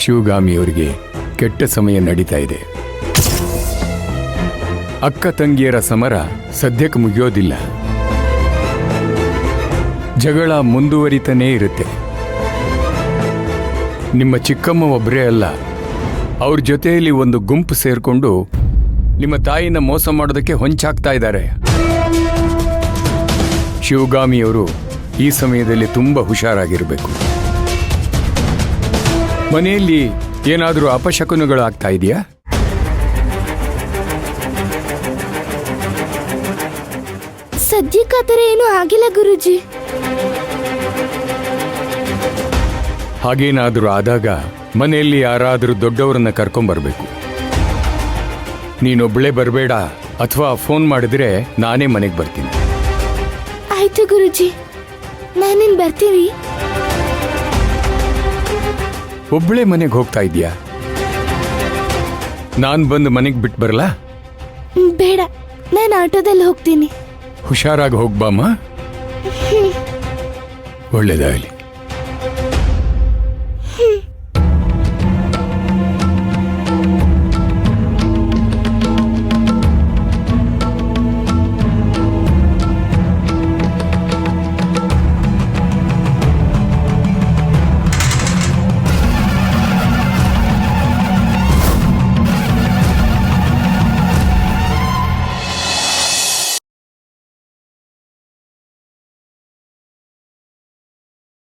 ಶಿವಗಾಮಿಯವರಿಗೆ ಕೆಟ್ಟ ಸಮಯ ನಡೀತಾ ಇದೆ. ಅಕ್ಕ ತಂಗಿಯರ ಸಮರ ಸದ್ಯಕ್ಕೆ ಮುಗಿಯೋದಿಲ್ಲ. ಜಗಳ ಮುಂದುವರಿತಾನೇ ಇರುತ್ತೆ. ನಿಮ್ಮ ಚಿಕ್ಕಮ್ಮ ಒಬ್ಬರೇ ಅಲ್ಲ, ಅವ್ರ ಜೊತೆಯಲ್ಲಿ ಒಂದು ಗುಂಪು ಸೇರ್ಕೊಂಡು ನಿಮ್ಮ ತಾಯಿನ ಮೋಸ ಮಾಡೋದಕ್ಕೆ ಹೊಂಚಾಕ್ತಾ ಇದ್ದಾರೆ. ಶಿವಗಾಮಿಯವರು ಈ ಸಮಯದಲ್ಲಿ ತುಂಬ ಹುಷಾರಾಗಿರಬೇಕು. ಮನೆಯಲ್ಲಿ ಏನಾದರೂ ಅಪಶಕುನಗಳು ಆಗ್ತಾ ಇದೆಯಾ? ಸದ್ಯಕ್ಕೆ ಆ ಥರ ಏನೂ ಆಗಿಲ್ಲ ಗುರೂಜಿ. ಹಾಗೇನಾದರೂ ಆದಾಗ ಮನೆಯಲ್ಲಿ ಯಾರಾದರೂ ದೊಡ್ಡವರನ್ನ ಕರ್ಕೊಂಬರ್ಬೇಕು. ನೀನೊಬ್ಬಳೇ ಬರಬೇಡ, ಅಥವಾ ಫೋನ್ ಮಾಡಿದ್ರೆ ನಾನೇ ಮನೆಗೆ ಬರ್ತೀನಿ. ಆಯ್ತು ಗುರೂಜಿ, ನಾನೇನು ಬರ್ತೀವಿ. ಒಬ್ಬಳೇ ಮನೆಗೆ ಹೋಗ್ತಾ ಇದೀಯಾ? ನಾನು ಬಂದು ಮನೆಗೆ ಬಿಟ್ಟು ಬರಲಾ? ಬೇಡ, ನಾನು ಆಟೋದಲ್ಲಿ ಹೋಗ್ತೀನಿ. ಹುಷಾರಾಗಿ ಹೋಗ್ಬಾಮ್ಮ. ಒಳ್ಳೇದಾಗಲಿ.